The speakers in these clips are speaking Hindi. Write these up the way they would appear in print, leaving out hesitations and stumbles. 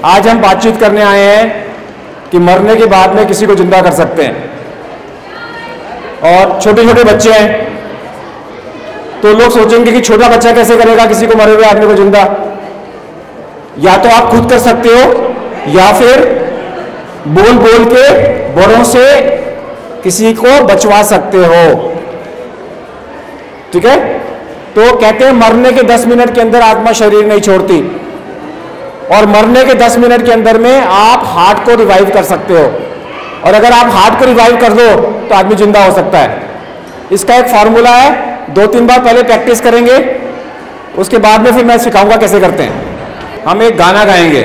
आज हम बातचीत करने आए हैं कि मरने के बाद में किसी को जिंदा कर सकते हैं। और छोटे छोटे बच्चे हैं तो लोग सोचेंगे कि छोटा बच्चा कैसे करेगा किसी को मरे हुए आदमी को जिंदा। या तो आप खुद कर सकते हो या फिर बोल बोल के बड़ों से किसी को बचवा सकते हो। ठीक है, तो कहते हैं मरने के 10 मिनट के अंदर आत्मा शरीर नहीं छोड़ती, और मरने के 10 मिनट के अंदर में आप हार्ट को रिवाइव कर सकते हो, और अगर आप हार्ट को रिवाइव कर दो तो आदमी जिंदा हो सकता है। इसका एक फॉर्मूला है, 2-3 बार पहले प्रैक्टिस करेंगे, उसके बाद में फिर मैं सिखाऊंगा कैसे करते हैं। हम एक गाना गाएंगे,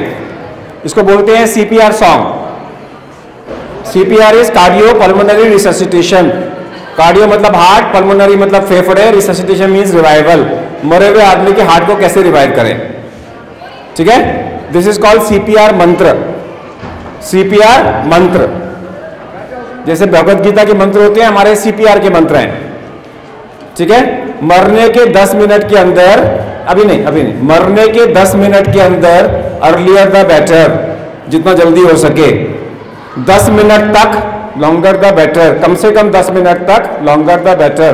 इसको बोलते हैं CPR song. CPR is cardio pulmonary resuscitation. Cardio मतलब हार्ट, पल्मोनरी मतलब फेफड़े, रिससिटेशन मींस रिवाइवल। मरे हुए आदमी के हार्ट को कैसे रिवाइव करें। ठीक है, दिस इज कॉल्ड CPR मंत्र। CPR मंत्र जैसे भगवत गीता के मंत्र होते हैं, हमारे CPR के मंत्र हैं। ठीक है, मरने के 10 मिनट के अंदर, अभी नहीं, मरने के 10 मिनट के अंदर, अर्लियर द बेटर, जितना जल्दी हो सके। 10 मिनट तक, लॉन्गर द बेटर, कम से कम 10 मिनट तक, लॉन्गर द बेटर।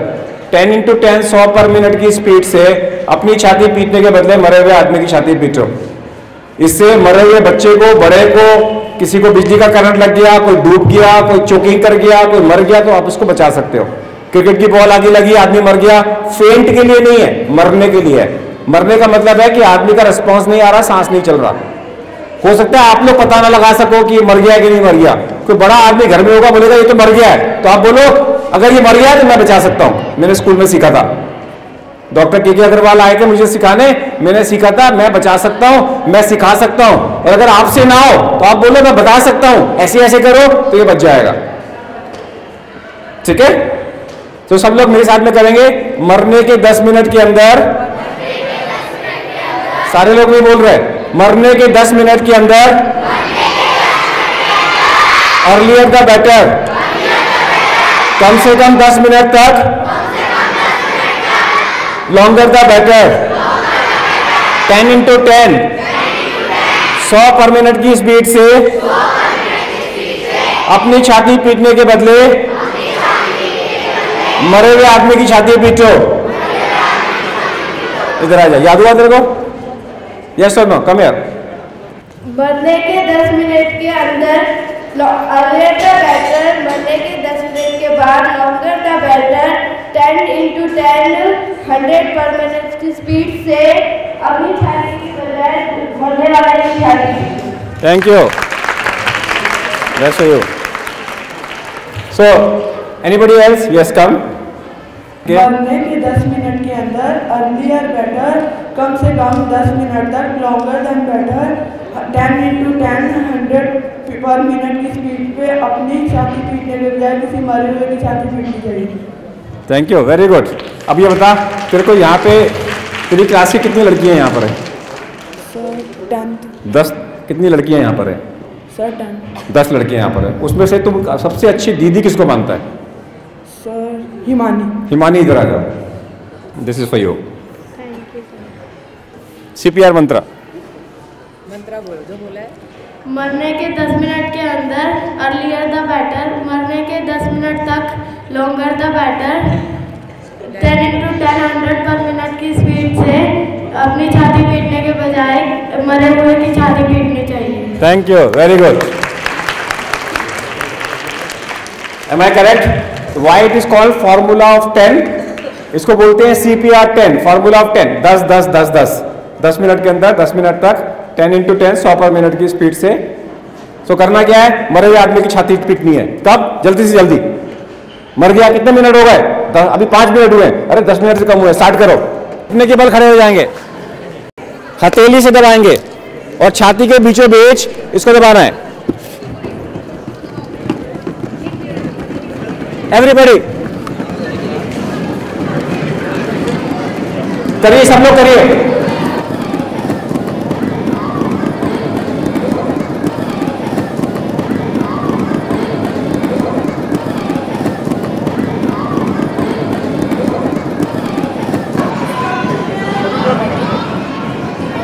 10 × 10 100 पर मिनट की स्पीड से अपनी छाती पीटने के बदले मरे हुए आदमी की छाती पीटो। इससे मरे हुए बच्चे को, बड़े को, किसी को बिजली का करंट लग गया, कोई डूब गया, कोई चोकिंग कर गया, कोई मर गया, तो आप उसको बचा सकते हो। क्रिकेट की बॉल आगे लगी, आदमी मर गया, फेंट के लिए नहीं है, मरने के लिए है। मरने का मतलब है कि आदमी का रिस्पॉन्स नहीं आ रहा, सांस नहीं चल रहा। हो सकता है आप लोग पता ना लगा सको कि मर गया कि नहीं मर गया। कोई बड़ा आदमी घर में होगा, बोलेगा ये तो मर गया है, तो आप बोलो अगर ये मर गया है तो मैं बचा सकता हूं। मैंने स्कूल में सीखा था, डॉक्टर के अग्रवाल आए थे मुझे सिखाने, मैंने सीखा था, मैं बचा सकता हूं, मैं सिखा सकता हूं। और अगर आपसे ना हो तो आप बोलो मैं बता सकता हूं, ऐसे ऐसे करो तो ये बच जाएगा। ठीक है, तो सब लोग मेरे साथ में करेंगे। मरने के 10 मिनट के अंदर, सारे लोग नहीं बोल रहे, मरने के 10 मिनट के अंदर, अर्लियर द बेटर, कम से कम 10 मिनट तक, लॉन्गर द बेटर। 10 × 10 100 पर मिनट की स्पीड से अपनी छाती पीटने के बदले मरे हुए आदमी की छाती पीटो। इधर आ जा, याद हुआ तेरे को? यस और नो, कम हियर। मरने के 10 मिनट के अंदर, अर्लियर द बेटर, मरने के 10 मिनट के बाद, लॉन्गर द बेटर। 10 × 10 100 पर मिनट की स्पीड से अपनी छाती की बजाय मरने वाले की छाती। Thank you, that's for you. So anybody else? Yes, come. मरने के 10 मिनट के अंदर, अर्लियर बेटर, कम से कम 10 मिनट तक, लॉन्गर देन बेटर। 10 × 10 100 पर मिनट की स्पीड पे अपनी छाती पीटने के बजाय किसी मरे हुए की छाती पीटनी चाहिए। Thank you, very good. अब ये बता, तेरे को यहाँ पे तेरी क्लास की कितनी लड़कियाँ यहाँ पर है? सर 10। 10? कितनी लड़कियाँ यहाँ पर है? सर 10। 10 लड़कियाँ यहाँ पर है। उसमें से तुम सबसे अच्छी दीदी किसको मानता है? सर हिमानी। हिमानी, इधर आ जाओ, this is for you. CPR मंत्र बोलो जो बोला है। मरने के 10 मिनट के अंदर, अर्लियर द बेटर, मरने के 10 मिनट तक, लॉन्गर द बेटर। 10 × 10 100 पर मिनट की स्पीड से अपनी छाती पीटने के बजाय मरे हुए की छाती पीटनी चाहिए। Thank you, very good. Am I correct? Why it is called formula of 10? इसको बोलते हैं CPR 10, फॉर्मूला ऑफ 10। 10 10 10 10 10 मिनट के अंदर, 10 मिनट तक, 10 × 10 100 पर मिनट की स्पीड से। तो करना क्या है? मरे हुए आदमी की छाती पीटनी है। कब? जल्दी से जल्दी। मर गया, कितने मिनट हो गए? अभी 5 मिनट हुए। अरे 10 मिनट से कम हुए, स्टार्ट करो। इतने के बल खड़े हो जाएंगे, हथेली से दबाएंगे और छाती के बीचों बीच इसको दबाना है। एवरीबॉडी करिए, सब लोग करिए।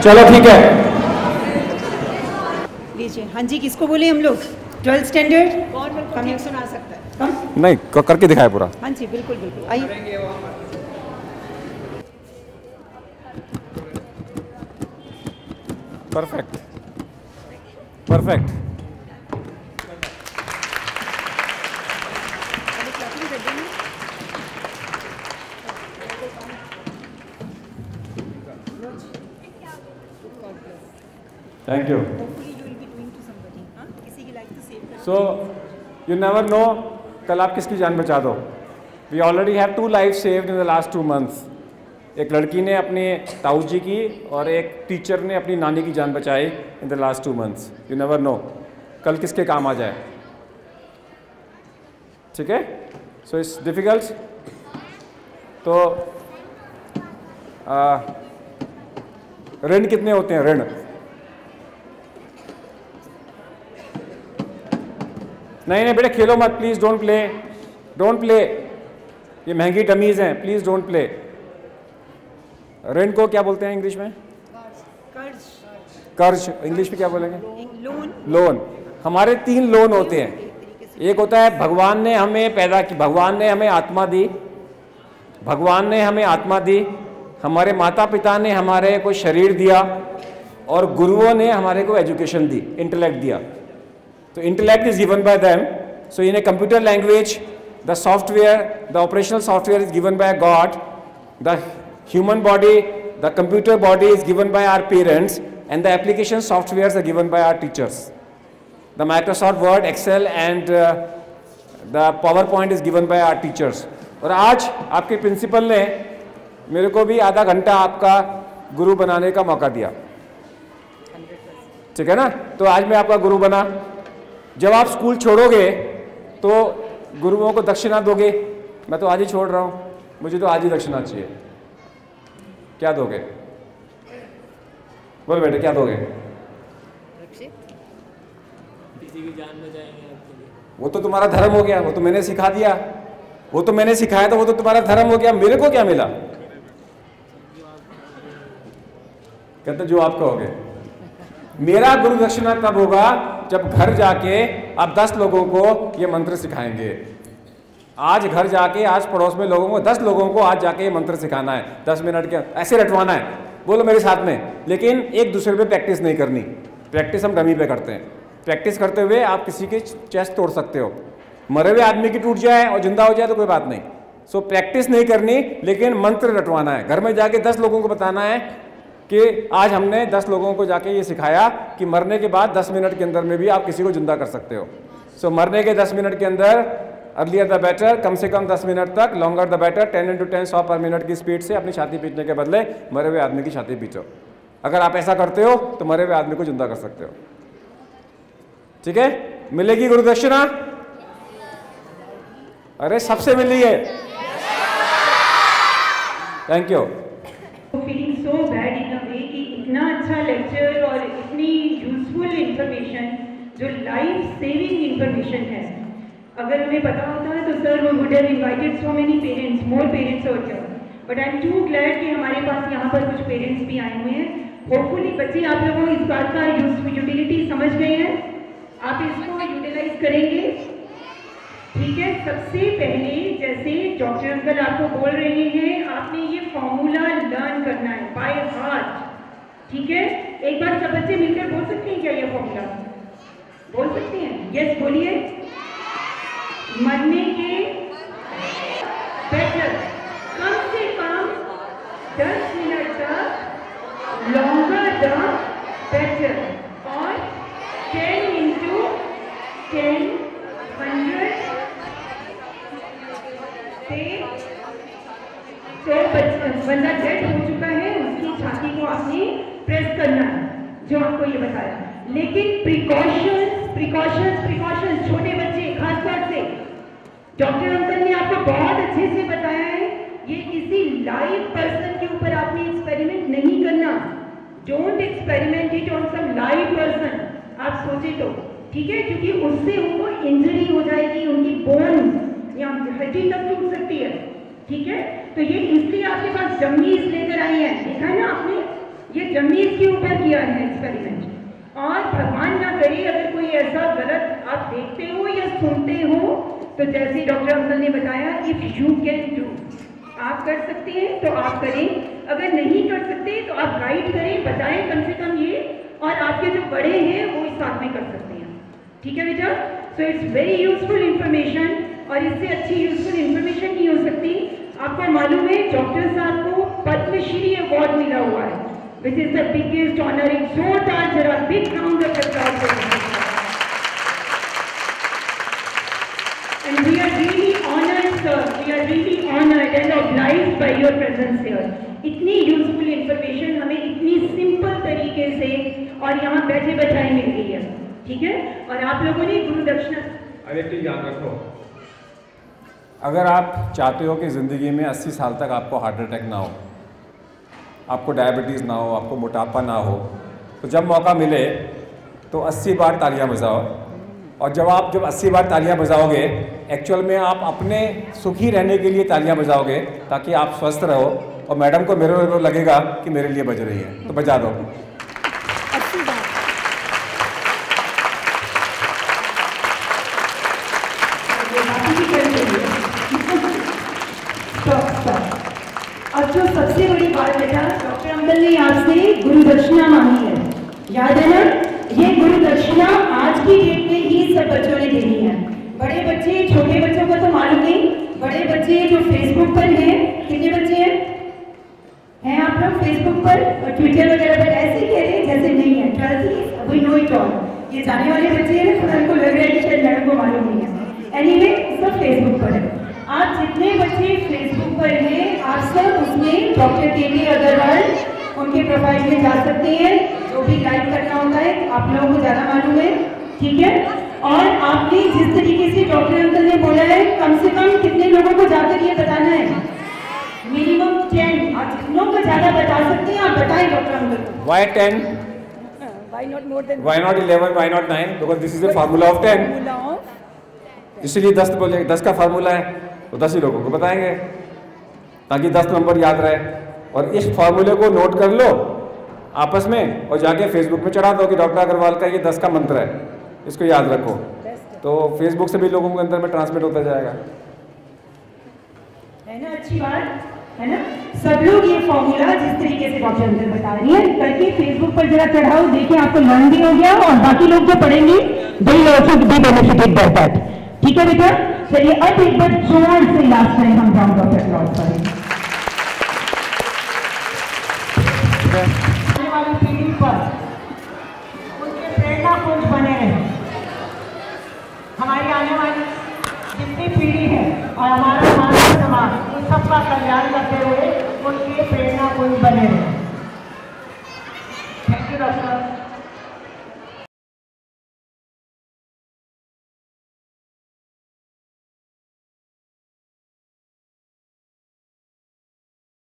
चलो ठीक है, लीजिए। हाँ जी, किसको बोले हम लोग? 12th स्टैंडर्ड कौन हमें सुना सकता है? कम नहीं करके दिखाया पूरा। हाँ जी, बिल्कुल बिल्कुल, आइए। Perfect perfect. Thank you. So you never know कल आप किसकी जान बचा दो। We already have 2 life saved in the last 2 months। एक लड़की ने अपने ताऊ जी की और एक टीचर ने अपनी नानी की जान बचाई इन the last 2 months। You never know कल किसके काम आ जाए। ठीक है, सो इट्स डिफिकल्ट। तो ऋण कितने होते हैं? ऋण नहीं बेटे खेलो मत please, don't play, don't play. ये महंगी डमीज हैं, प्लीज डोंट प्ले। ऋण को क्या बोलते हैं इंग्लिश में? कर्ज। इंग्लिश में क्या बोलेंगे? लोन। लोन। हमारे 3 लोन होते हैं। एक होता है भगवान ने हमें पैदा की, भगवान ने हमें आत्मा दी, भगवान ने हमें आत्मा दी, हमारे माता पिता ने हमारे को शरीर दिया और गुरुओं ने हमारे को एजुकेशन दी, इंटेलेक्ट दिया। तो intellect is given by them. So in a computer language, the software, the operational software is given by God. The human body, the computer body is given by our parents, and the application softwares are given by our teachers. The Microsoft Word, Excel and the PowerPoint is given by our teachers. और आज आपके प्रिंसिपल ने मेरे को भी आधा घंटा आपका गुरु बनाने का मौका दिया। ठीक है ना? तो आज मैं आपका गुरु बना। जब आप स्कूल छोड़ोगे तो गुरुओं को दक्षिणा दोगे। मैं तो आज ही छोड़ रहा हूँ, मुझे तो आज ही दक्षिणा चाहिए। क्या दोगे? बोल बेटे क्या दोगे? किसी की जान बचाएंगे आपके लिए। वो तो तुम्हारा धर्म हो गया, वो तो मैंने सिखा दिया, वो तो मैंने सिखाया था, वो तो तुम्हारा धर्म हो गया। मेरे को क्या मिला? कहते जो आप कहोगे। मेरा गुरु दक्षिणा तब होगा जब घर जाके आप 10 लोगों को ये मंत्र सिखाएंगे। आज घर जाके, आज पड़ोस में लोगों को 10 लोगों को आज जाके ये मंत्र सिखाना है। 10 मिनट के ऐसे रटवाना है, बोलो मेरे साथ में। लेकिन एक दूसरे पे प्रैक्टिस नहीं करनी। प्रैक्टिस हम डमी पे करते हैं। प्रैक्टिस करते हुए आप किसी की चेस्ट तोड़ सकते हो, मरे हुए आदमी की टूट जाए और जिंदा हो जाए तो कोई बात नहीं। सो प्रैक्टिस नहीं करनी, लेकिन मंत्र रटवाना है। घर में जाके 10 लोगों को बताना है कि आज हमने 10 लोगों को जाके ये सिखाया कि मरने के बाद 10 मिनट के अंदर में भी आप किसी को जिंदा कर सकते हो। सो मरने के 10 मिनट के अंदर, अर्लियर द बेटर, कम से कम 10 मिनट तक, लॉन्गर द बेटर, 10 × 10 100 पर मिनट की स्पीड से अपनी छाती पीटने के बदले मरे हुए आदमी की छाती पीटो। अगर आप ऐसा करते हो तो मरे हुए आदमी को जिंदा कर सकते हो। ठीक है? मिलेगी गुरु दक्षिणा? अरे सबसे मिली है। Thank you. Feeling so bad in a way कि इतना अच्छा लेक्चर और इतनी यूजफुल इंफॉर्मेशन जो लाइफ सेविंग इंफॉर्मेशन है, अगर हमें पता होता है तो sir we would have invited so many parents, more parents और क्या। But I am too glad कि हमारे पास यहाँ पर कुछ पेरेंट्स भी आए हुए हैं। होपफुली बच्चे आप लोगों को इस बात का यूटिलिटी समझ गए हैं, आप इसको यूटिलाइज करेंगे। ठीक है, सबसे पहले जैसे डॉक्टर अंकल आपको बोल रहे हैं, आपने ये फॉर्मूला लर्न करना है बाय हार्ट। ठीक है, एक बार सब बच्चे मिलकर बोल सकते हैं क्या ये फॉर्मूला? बोल सकते हैं? यस बोलिए। मरने के बेटर कम से कम 10 मिनट तक, लॉन्गर द बेटर, और 10 × 10 100 तो बंदा डेड हो चुका है, उसकी छाती को आपने प्रेस करना है, जो आपको ये बताया। लेकिन प्रिकॉशंस छोटे बच्चे खासतौर से डॉक्टर अंकल ने आपको बहुत अच्छे से बताया है। ये किसी लाइव पर्सन के ऊपर आपने एक्सपेरिमेंट नहीं करना। Don't experiment it on some live person. आप सोचे तो ठीक है, क्योंकि उससे उनको इंजरी हो जाएगी, उनकी बोन या हड्डी तक टूट सकती है। ठीक है, तो ये इसलिए आपके पास डमीज लेकर आई है, देखा है ना आपने, ये डमीज के ऊपर किया है एक्सपेरिमेंट। और भगवान ना करे अगर कोई ऐसा गलत आप देखते हो या सुनते हो, तो जैसे डॉक्टर अंकल ने बताया, इफ यू कैन डू, आप कर सकते हैं तो आप करें, अगर नहीं कर सकते तो आप गाइड करें, बताएं कम से कम ये, और आपके जो बड़े हैं वो इस साथ में कर सकते हैं। ठीक है बेटा? So it's very useful information, और इससे अच्छी यूजफुल इंफॉर्मेशन नहीं हो सकती। आपको मालूम है डॉक्टर साहब को पद्मश्री अवार्ड मिला हुआ है, which is the biggest honour in जोरदार जरा big round of applause. And we are really honored, sir. We are really honored and obliged by your presence here. इतनी यूजफुल इंफॉर्मेशन हमें इतनी सिंपल तरीके से और यहाँ बैठे बैठाए मिल गई है। ठीक है? और आप लोगों ने गुरु दक्षिणा, अरे चीज याद रखो, अगर आप चाहते हो कि ज़िंदगी में 80 साल तक आपको हार्ट अटैक ना हो, आपको डायबिटीज़ ना हो, आपको मोटापा ना हो, तो जब मौका मिले तो 80 बार तालियां बजाओ। और जब 80 बार तालियां बजाओगे, एक्चुअल में आप अपने सुखी रहने के लिए तालियां बजाओगे, ताकि आप स्वस्थ रहो, और मैडम को मेरे को लगेगा कि मेरे लिए बज रही है, तो बजा दो। अब जो सबसे बड़ी बात बेटा, डॉक्टर अंकल ने आपसे गुरु दक्षिणा मांगी है, याद है ना? ये गुरु दक्षिणा आज की डेट में ही सब बच्चों ने देनी है। बड़े बच्चे, छोटे बच्चों को तो मालूम नहीं, बड़े बच्चे जो फेसबुक पर हैं, कितने बच्चे हैं आप लोग फेसबुक पर और ट्विटर वगैरह पर? ऐसे कह रहे हैं जैसे नहीं है, trust we know it all. ये जाने वाले बच्चे हैं ना, उनको लग रहा है कि शायद मैडम को मालूम नहीं है। एनीवे सब फेसबुक पर है। आप जितने बच्चे फेसबुक पर हैं, आप सब उसमें डॉक्टर के अग्रवाल उनके प्रोफाइल में जा सकते हैं, जो भी लाइक करना होता है आप लोगों को ज़्यादा मालूम है। ठीक है? और आपने जिस तरीके से डॉक्टर अंकल ने बोला है, कम से कम कितने लोगों को जाकर ये बताना है? मिनिमम 10। आप जितनों को ज़्यादा बता सकते हैं आप बताएं डॉक्टर अंकल को। Why 10? Why not more than? Why not 11? Why not 9? Because this is a formula of 10. इसलिए 10 बोले, 10 का फार्मूला है, तो 10 ही लोगों को बताएंगे, ताकि 10 नंबर याद रहे। और इस फार्मूले को नोट कर लो आपस में, और जाके फेसबुक में चढ़ा दो कि डॉक्टर अग्रवाल का ये 10 का मंत्र है, इसको याद रखो, तो फेसबुक से भी लोगों के अंदर में ट्रांसमिट होता जाएगा। है ना? अच्छी बात है ना? सब लोग ये फॉर्मूला जिस तरीके से डॉक्टर अंकल बता रही है करके फेसबुक पर जरा चढ़ाओ, देखिए आपको लर्न भी हो गया, और बाकी लोग जो पढ़ेंगे they will also be benefited by that. ठीक है बेटा? चलिए अब एक बार जोर से लास्ट टाइम हम राउंड ऑफ अप्लॉज करेंगे। आने वाली पीढ़ी पर उनके प्रेरणा कुंज बने रहे। हमारी आने वाली जितनी पीढ़ी है और हमारा मानव समाज, इन सबका कल्याण करते हुए उनके प्रेरणा कुंज बने रहे।